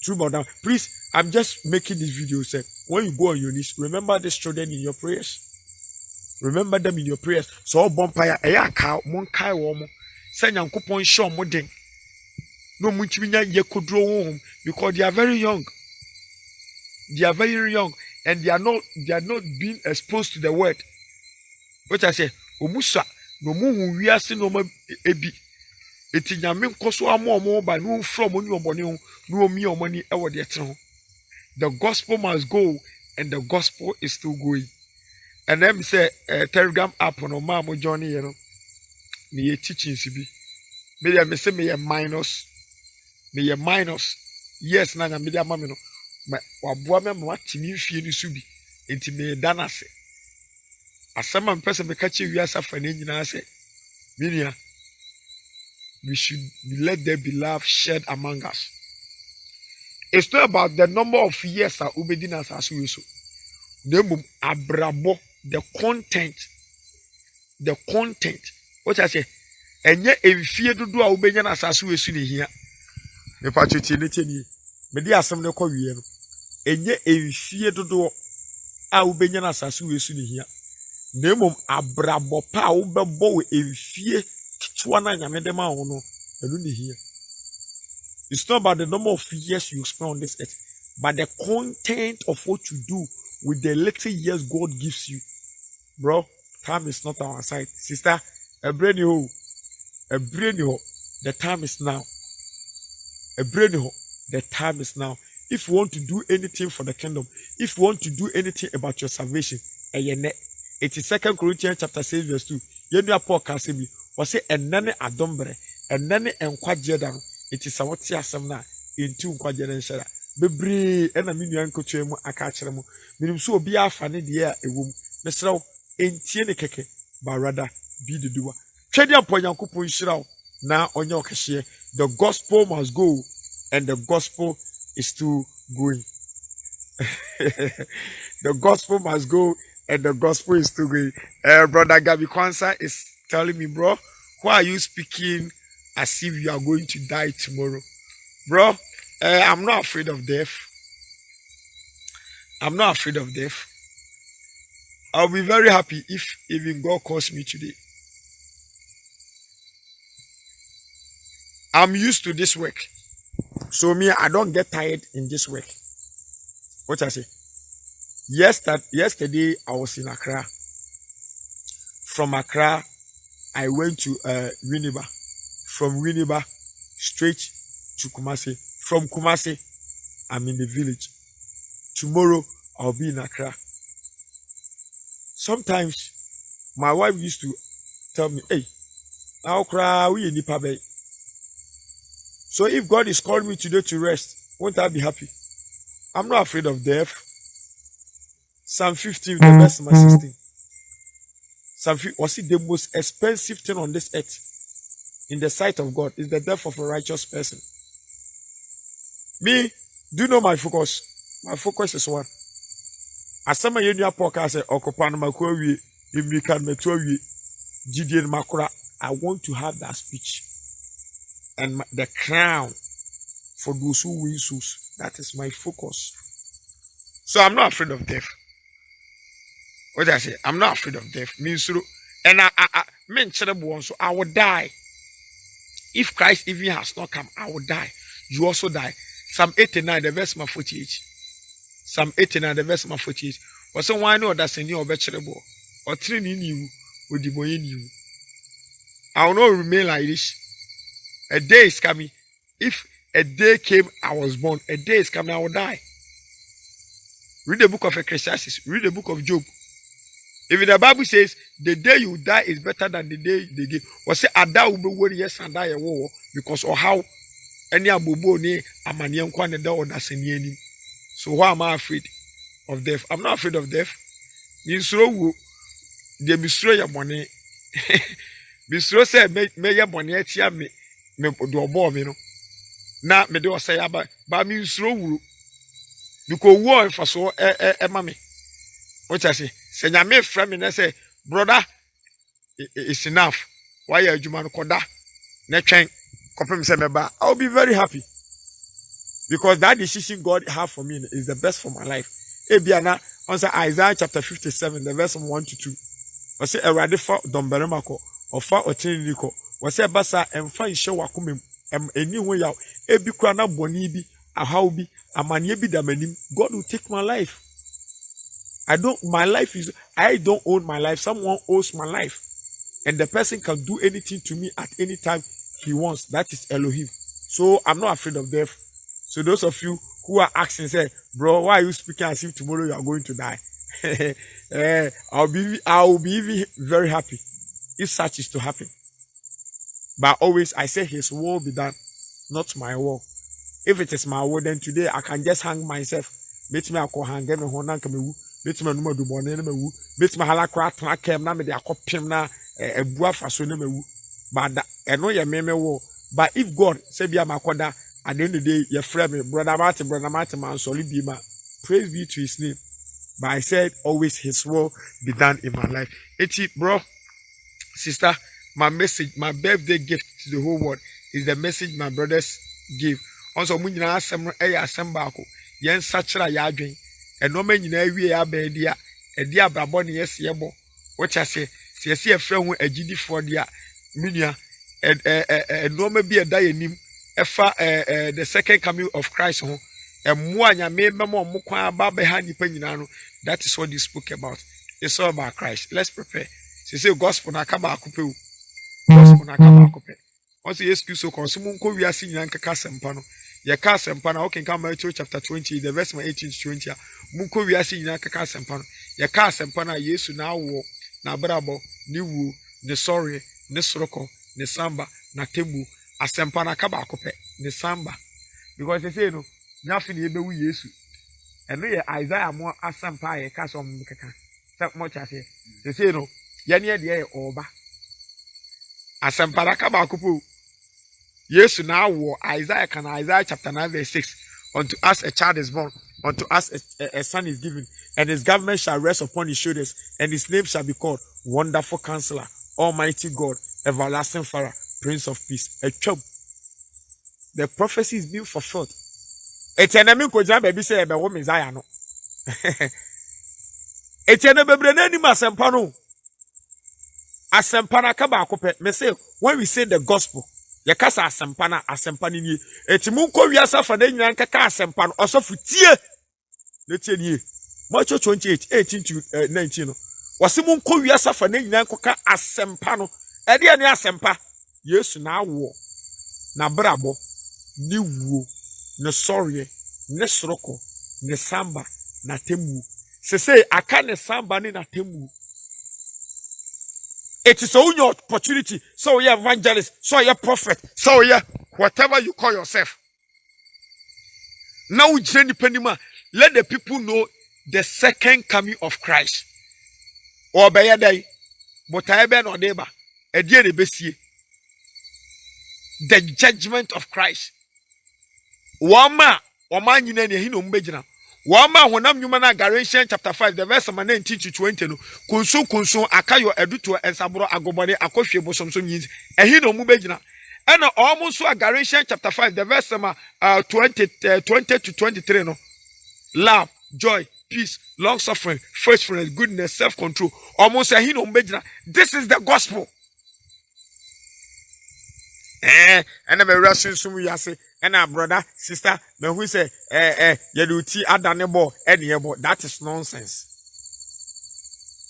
True brother, please, I'm just making this video, say, when you go on your knees, remember these children in your prayers. Remember them in your prayers. So, bonfire, mon kai woman, send young coupon show modding. No munchminya ye could draw home because they are very young. They are very young and they are not being exposed to the word. What I say, Omusa, no moon we are seeing no ebi. It's in your main cost more by no from on your money, no me or money ever the The gospel must go and the gospel is still going. And then say Telegram app on Mama Johnny, you know, me teaching CB. Maybe I say me a minus. Me a minus. Yes, na media mama no. Ma waboa me ma watimi fie ni so bi. Enti me dana se. Asema mpese me kache wiasa fa na nyina se. Minia. We should let there be love shared among us. It's not about the number of years that ubedina as we so. Nemum abrabo, the content. What I say? Enye emfie dodo a ubenya na asaso esu ne hia. Me pa chuti ne teni. Me di asem ne kwa wie no. Enye emfie dodo a ubenya na asaso esu ne hia. Nemum abrabo pa ubebo we emfie kitwa na nyame dem a wo no enu ne hia. It's not about the number of years you spend on this earth, but the content of what you do with the little years God gives you. Bro, time is not on our side. Sister, a brain you, the time is now. A brain the time is now. If you want to do anything for the kingdom, if you want to do anything about your salvation, it is 2 Corinthians chapter 6 verse 2. Yenu Paul Kasebi was say enane adombre, enane enkwajedan. It is a what na into nkwajedan shara. Bebre ena minu yankotwe mu aka akere mu. Minim so obi afa ne de a ewom. Mesraw entie ne keke but rather be the doer. Twede ampo yankopon shiraw na onye okehye. The gospel must go and the gospel is still going. The gospel must go and the gospel is still going. Brother Gabi Kwanzaa is telling me, bro, why are you speaking as if you are going to die tomorrow? Bro, I'm not afraid of death. I'm not afraid of death. I'll be very happy if even God calls me today. I'm used to this work. So me, I don't get tired in this work. What I say? Yesterday, I was in Accra. From Accra, I went to Winneba. From Winneba, straight to Kumasi. From Kumasi, I'm in the village. Tomorrow, I'll be in Accra. Sometimes, my wife used to tell me, hey, now cry, we in Nipa Bay. So if God is calling me today to rest, won't I be happy? I'm not afraid of death. Psalm 15, the verse number 16. Psalm 15, was it the most expensive thing on this earth? In the sight of God, is the death of a righteous person. Me, do you know my focus? My focus is one. As some of you know, podcast, Okopan Makwe, Imrikan Metwe, Gideon Makura, I want to have that speech. And the crown for those who win souls. That is my focus. So I'm not afraid of death. What did I say? I'm not afraid of death. And I mentioned so I will die. If Christ even has not come, I will die. You also die. Psalm 89, the verse 48. Psalm 89, the verse 48. Was so why no that's a new vegetable or training you with the boy in you. I will not remain like this. A day is coming. If a day came, I was born. A day is coming, I will die. Read the book of Ecclesiastes. Read the book of Job. Even the Bible says the day you die is better than the day they give. Or say ada will be worried yes and die a war because or how any abubo ni amanian kwane da or daseni. So why am I afraid of death? I'm not afraid of death. Misro the misro ya money. Misro say me ya money etia me do obo me no. Na me do say aba ba misro because war for so mame. What I say? Say nyame frɛ me na say brother it's enough. Why you adwuma no koda na twen kopem say meba. I'll be very happy. Because that decision God have for me is the best for my life. Ebiana on Isaiah chapter 57 the verse 1 to 2. I say erade fa domberemako or fa otiniko. I say basa emfa nhye wakomem eni ho yaw ebi kura na boni bi ahaw bi amanye bi da manim. God will take my life. I don't own my life. Someone owns my life. And the person can do anything to me at any time he wants. That is Elohim. So I'm not afraid of death. So those of you who are asking, say, bro, why are you speaking as if tomorrow you are going to die? I will be even very happy if such is to happen. But always I say his will be done, not my will. If it is my will, then today I can just hang myself. Meet me ako hang me honan kamewu. Meet me no do bone na mewu. Meet me hala kwa tena kem na me de akopem na ebua faso na mewu. But eno ye me wo. But if God say bia makoda at the end of the day, your friend, brother Martin, man, solid be man. Praise be to his name. But I said, always his will be done in my life. Eti, bro, sister, my message, my birthday gift to the whole world is the message my brothers give. Also, when you ask them, assemble, yen sachra yadwin, and no man in we are bedia, a dear baboni, yes, yebo. What I say, see a friend with a GD for dear, minia, and no may be a dianim. The second coming of Christ, and one ya made more behind the that is what they spoke about. It's all about Christ. Let's prepare. She say gospel na kaba akupe. Gospel na kaba akupe. Once you excuse so consume ko we are seeing yanka kasempa no. Ye kasempa na okay come Matthew chapter 20 the verse 18 to 20. Munko we are seeing yanka kasempa no. Ye kasempa na Yesu na wo na brabo ni wu ne sorry ne soroko ne samba na temu. Asempa na kaba akope ne samba because they say no nothing ebe wu Yesu eno ye Isaiah mo asempa ye ka so mkeka so much as they say no ye ne de oba asempa na kaba akope Yesu na wo Isaiah can Isaiah chapter 9 verse 6 unto us a child is born unto us a son is given and his government shall rest upon his shoulders and his name shall be called Wonderful Counselor, Almighty God, Everlasting Father, Prince of Peace. A chub. The prophecy is being fulfilled. It's an enemy ko baby say ebe wo Messiah no. It's an bebre na ni asempa no. Asempa na ka ba akope. Me say when we say the gospel, ye kasa asempa ni. Eti mu ko wiasa fa na nyina kaka asempa no osofu tie. Na tie ni. Matthew 28:18 to 19 no. Wase mu ko wiasa fa na nyina kaka asempa no. E de ne asempa. Yesu na wo na brabo ni wuo ne sorry ne soroko ne samba na temu se aka ne samba ni na temu. It is all your opportunity. So you evangelist, so you prophet, so you whatever you call yourself. Now let the people know the second coming of Christ. Or by a day, but I be no neighbor, a dear besie. The judgment of Christ. Wama nyina ne hino mbegina. Wama honam nyuma na Galatians chapter 5 the verse 19 to 20 no. Kunso akayo eduto ensaboro agobode akohwe bosomsom yin. Ehino mbegina. Ena almost so Galatians chapter 5 the verse 20 to 23 no. Love, joy, peace, long suffering, faithfulness, goodness, self-control. Almost ehino mbegina. This is the gospel. And I'm a Russian sum yase and a brother, sister, me who say yeduti adanebo eniebo. That is nonsense.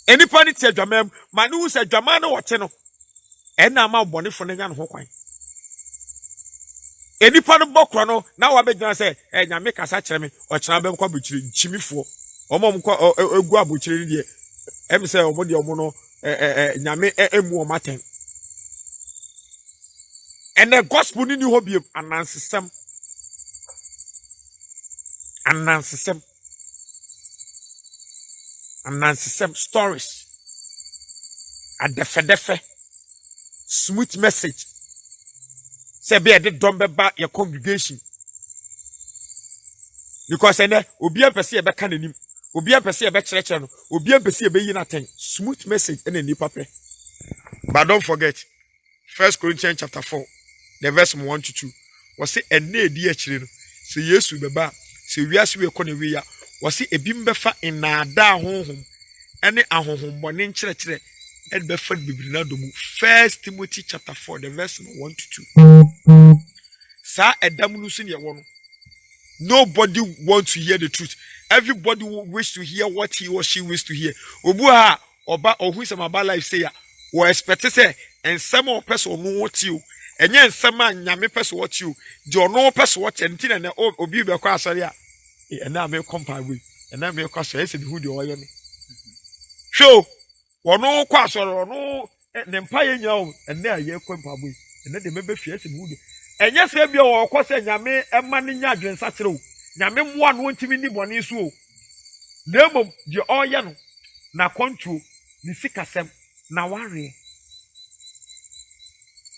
Any party tell Jamam, Manu said Jamano or Teno. And now my bonnet for the young Hawkeye. Any part of Bokrano, now I beg to say, and I make a such me or Chabam Quabuchi, Jimmy for, or Mom or Guabuchi, Em say omo de omo no nyame emu o maten. And the gospel ni hobby anansesem. Anansesem stories. Adefe smooth message. Say be the don beba your congregation. Because ene obi apese e be ka nanim. Obi apese e be kire no. Obi apese e be yi na ten. Smooth message ene nipa pe. But don't forget 1 Corinthians chapter 4 the verse 1 to 2. Was say ene edi a kire no. Se Yesu beba se wiase we ko ne we ya. Was say ebi mbefa inada honhom ene ahonhom bone nkire and be fed bibina domu. 1 Timothy chapter 4 the verse 1 to 2. Sa edam nu so ne wo no. Nobody wants to hear the truth. Everybody wish to hear what he or she wish to hear. Obuha oba ohu some about life say ya. We expect say and some person no what you. Enye nsema nyame person what you. Do no person what entin na obi be kwa asori a. E na me compa we. E na me kwa so ese bi hu de oye me. Show wono kwa asori no ne mpa ye nya o ene aye compa we. Ene de mebe fie ese bi hu de. Enye se bia wo kwose nyame ema ne nya adwensa kire o nyame moa no ntimi ni bone so o nemom je oye no na control ni sikasem na ware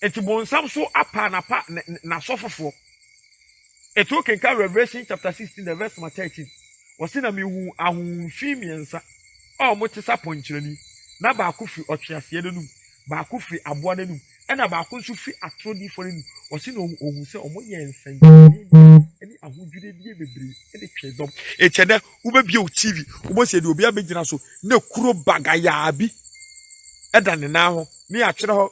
etibon sam so apa na pa na sofofo eto kenka Revelation chapter 16 the verse 13 wose na mehu ahun fi miensa o mo tisa ponchirani na ba ko fi otwease nenum ba ko fi aboa nenum ena ba ko so fi atrodi for nenum wose na ohun se omo ye nsan eni ahudwire die bebre eni twedom etede wo be bia o TV wo mo se de obi abegina so na kuro bagaya bi eda ne na ho ni atwere ho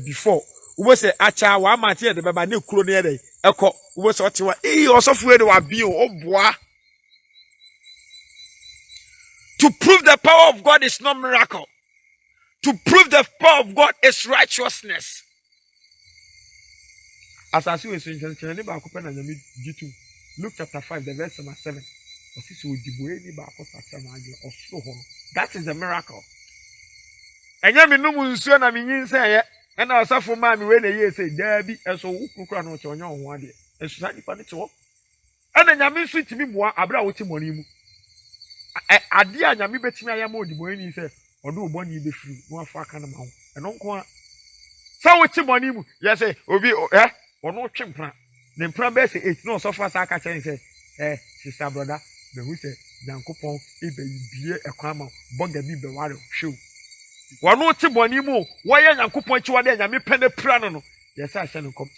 before wo mo se acha wa mate de beba na kuro ne ede ekọ wo mo se otewa osofo de wa bi o boa. To prove the power of God is not miracle. To prove the power of God is righteousness. As I see we say nchene ba akopɛ na nyame gitu. Luke chapter 5 the verse 7. Osisi odiboe ni ba akɔsa na age osoro ho. That is the miracle. Enya me num nsuo na me nyin sɛ ye. Ɛna osafo ma me we na ye sɛ da bi ɛso wukukura no kye onya ho ade. Ɛso sa nipa ne kye ho. Ɛna nyame nso timi boa abra wo ti mɔni mu. Ade a nyame betimi ayama odiboe ni sɛ ɔdo obɔni be firi no afa aka na ma ho. Ɛno nko a sa wo ti mɔni mu ye sɛ obi ono twempra ne mpra be se 8 no so fa sa aka chen se sister brother be hu se Nyankopon ebe bie ekwan ma boga bi be ware hwew wono te boni mu wo ye Nyankopon chi wade nyame pene pra no yes a hye no kom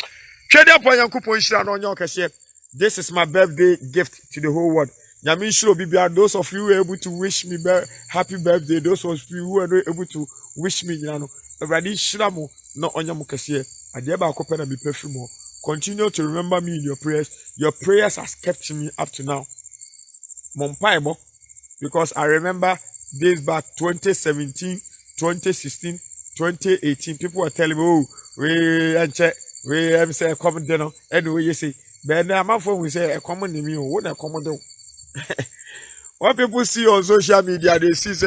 twede apon Nyankopon hira no onye okese. This is my birthday gift to the whole world. Nyame hiro bibia. Those of you who are able to wish me happy birthday, those of you who are not able to wish me nyano everybody hira mo no onye mo kese. Continue to remember me in your prayers. Your prayers has kept me up to now. Mompaibo, because I remember days back 2017, 2016, 2018. People were telling me, oh, we say common dinner. Anyway, you say, but now my phone we say a common name. What a common do. What people see on social media, they see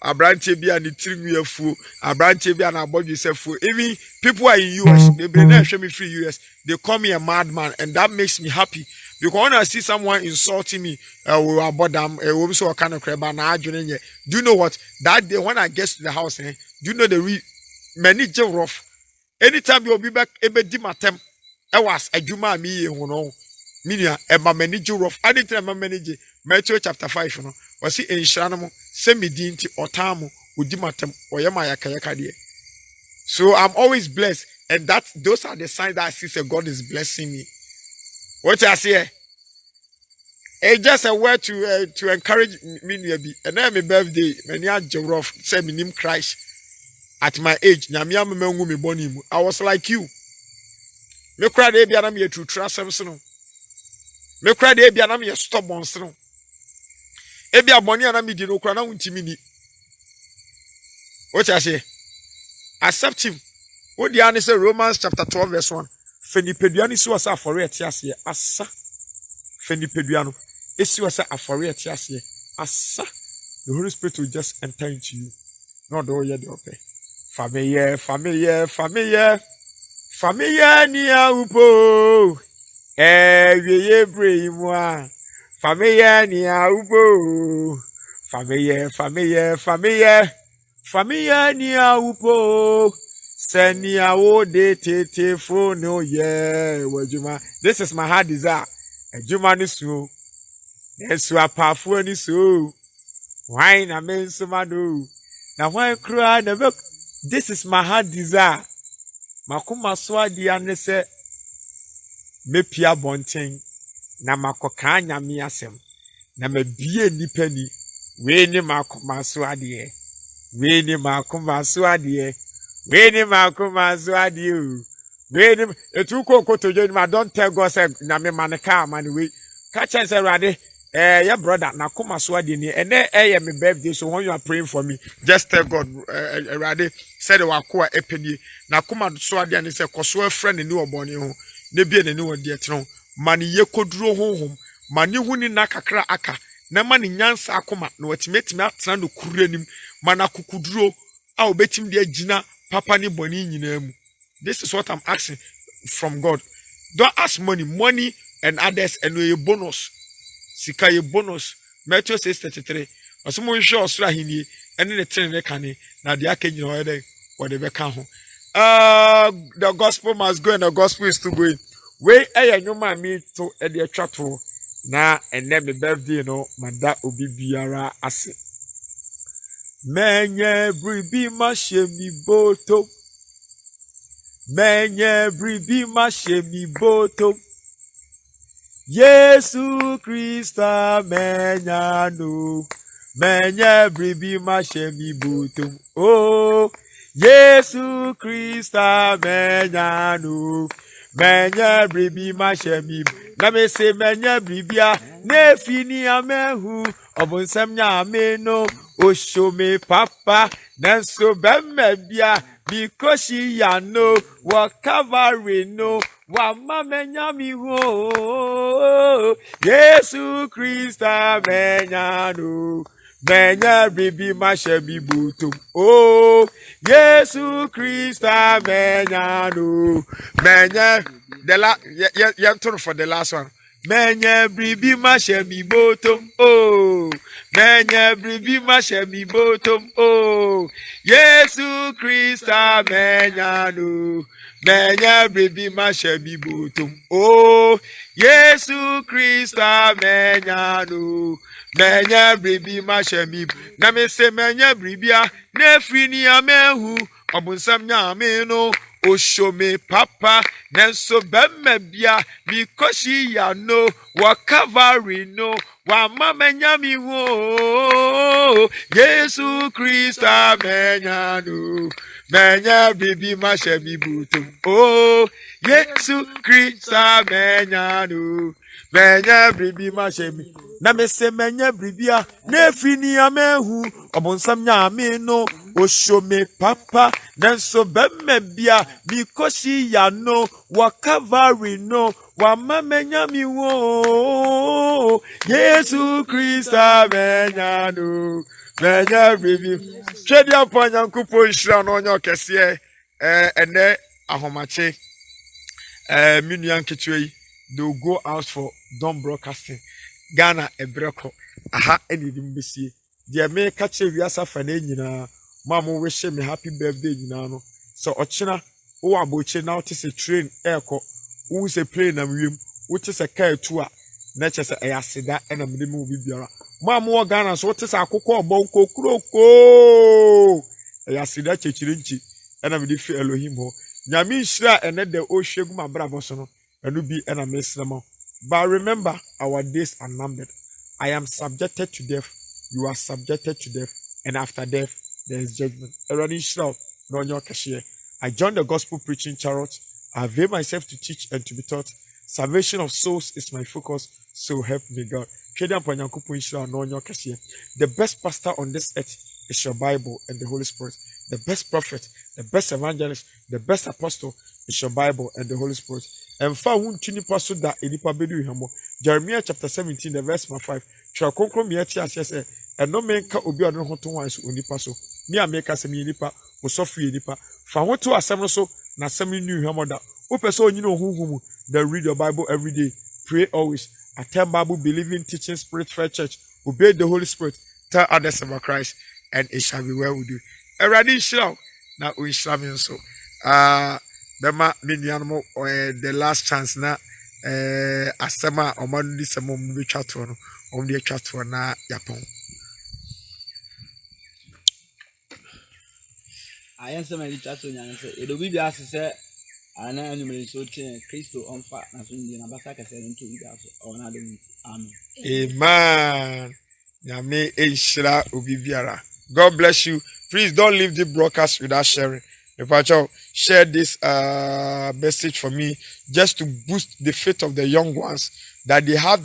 a branch be and the trim fool, a branch be and a body yourself fool. Even people are in US, they never show me free US. They call me a madman, and that makes me happy. Because when I see someone insulting me, about them, so kind of crab and I do you know what? That day when I get to the house, do you know the many rough? Anytime you'll be back, matem, I was a juma me, you know, media, and my manager rough. I didn't tell my manager, Matthew chapter 5, you know, was he in Shanamo, send me dinti or tamu, udimatem, or yamaya kayakadi. So I'm always blessed, and those are the signs that I see that God is blessing me. What I say? It's just a word to encourage me, maybe. And then my birthday, many are rough, say me name Christ. At my age, I was like you. Me cry de bia na me true trust no. Me cry de bia na me stubborn no. E bia boni na me di no kra na untimi ni. What I say? Accept him. What the answer say Romans chapter 12 verse 1. Fenipeduani so asa afore etiase asa. Fenipeduano esi wasa afore etiase asa. the Holy Spirit will just enter into you. Not all yet okay. Familia nia upo. Ye brave moi. Familia nia upo. Familia nia upo. Senia wo de tete phone no yeah. Wajuma. This is my heart desire. Ejuma ni so. Nesu apafu ni so. Why na men so madu. Na why cry na book. This is my heart desire. Makuma swadi anese mepia bonten na makoka nyame asem na mabie nipani we ni makuma swadi we ni makuma swadi we ni makuma swadi we ni etuko kotoje ma don't tell God say na me maneka man we catch and say rade yeah brother na kuma swadi ni ene my birthday, so when you are praying for me just tell God rade said wakoa epeni na kuma swadi ani say koso friend ni oboni ho na bie ne wo de tro mani ye koduro honhom mani huni na kakra aka na mani nyansa akoma na watimetimi atena no kuranim mana kukuduro a obetim de agina papa ni boni nyina mu. This is what I'm asking from God. Don't ask money and others and a bonus. Sika ye bonus. Matthew 6:33. Osomo nhwe osra hini ene ne tene kane na de aka nyina hoyede what they beka ho. The gospel must go and the gospel is to go in. We nyoma mi to e de atwato na ene me birthday no mada obi biara ase. Menye bribi ma shemi boto. Menye bribi ma shemi boto. Yesu Krista menya no. Menye bribi ma shemi boto. Oh, Yesu Krista menya no. Menye bribi ma shemi. Na me se menye bribia ne fini amehu. Obonsem nya ameno. Oshome papa nanso bemebia bikoshi ya no wa Calvary no wa mamenya mi ho Yesu Krista menya no menya bibi mashe bibutum oh Yesu Krista menya no menya turn for the last one. Menye bribi mashe mi bottom oh menye bribi mashe mi bottom oh Yesu Krista menya no menye bribi mashe mi bottom oh Yesu Krista menya no menye bribi mashe mi na me se menye bribia na fini amehu obunsam nya ameno Oshome papa nenso bemebia bikoshi ya no wa Calvary no wa mama nyami ho Yesu Krista menya no menya bibi mashe bibutum oh Yesu Krista menya no menya bibi mashe mi na me se menya bribia na fini amehu obonsam nyame no Oshome papa nanso bemebia bikoshi ya no wa Calvary no wa mamenya mi wo Yesu Krista menya no menya bibi twedi apanya nkupo nhira no onyo kese ene ahomache minua nketwe they go out for Dawn Broadcasting Ghana ebreko aha enidi mbesie de me ka che wiasa fa na nyina Mama wish me happy birthday, you know. So, Ochina, oh, aboche now tis a train airco, who's a plane and room, which is a car tour. Nature say, I said that and I'm the movie biara. Mamma Ghana, so what is a cocoa bonko croko? I see that chirinchi, and I'm the fear Elohim ho. Yamin shra and let the ocean my bravo son, and will be an amazing. But remember, our days are numbered. I am subjected to death, you are subjected to death, and after death, there is judgment. I joined the gospel preaching chariot. I avail myself to teach and to be taught. Salvation of souls is my focus, so help me God. The best pastor on this earth is your Bible and the Holy Spirit. The best prophet, the best evangelist, the best apostle is your Bible and the Holy Spirit. And found tuni pastor that Jeremiah chapter 17, the verse 5. and no man can obi on hot ones onipa so. Me a make us a nipa, or Sophie nipa. For what to assemble so, na semi new hamada. Open so you know who they read your Bible every day. Pray always. Attend Bible, believing, teaching, Spirit, Fair Church. Obey the Holy Spirit. Tell others about Christ, and it shall be well with you. Already shout. Now we shall be so. Bema mini animal the last chance na asema omanu di semo mu betwa to no om de atwa to na yapon. Ayense ma di chato nyan se edo bi bia se ana anumere so tin Kristo onfa na so ndi na basa kase nto bi aso ona de amen. Amen. Nyame ehira obi biara. God bless you. Please don't leave the broadcast without sharing. Share this message for me just to boost the faith of the young ones that they have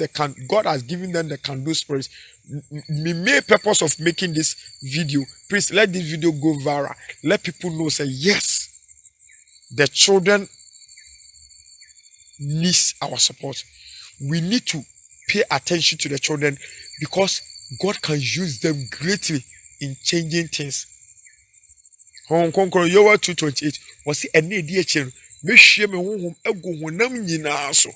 God has given them the can-do spirit. The main purpose of making this video, please let this video go viral. Let people know, say yes, the children need our support. We need to pay attention to the children because God can use them greatly in changing things. Hong Kong Yowa 228 was a need dear children. Be shame home ego honam nyina so.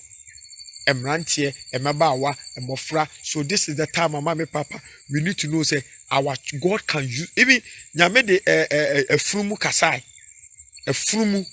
Emrantie, emabawa, emofra. So this is the time, mama, papa. We need to know say our God can use even nyame de a frumu kasai. A frumu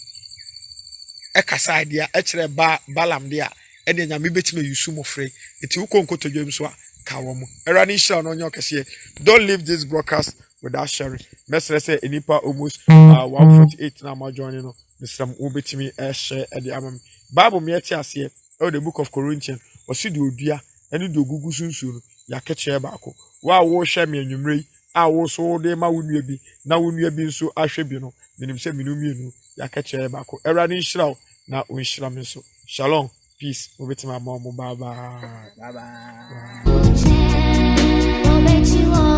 e kasai dia echere balam dia e de nyame betime yusu mofre. Enti ukonko to dwem so a kawomo. Erani share no nyokese. Don't leave this broadcast without sharing. Let's say enipa almost 148 na ma join no. Mr. Ubetimi share at the amam. Bible me ase the book of Corinthians or see the odua and the gugu sunsun ya catch baako. Wa wo share me anwumrei a wo so de ma wonua bi na wonua bi nso ahwe bi no menim se menu mienu ya catch baako. Erani nhyira na onhyira me so. Shalom, peace. Ubetimi amam, bye bye. Bye bye.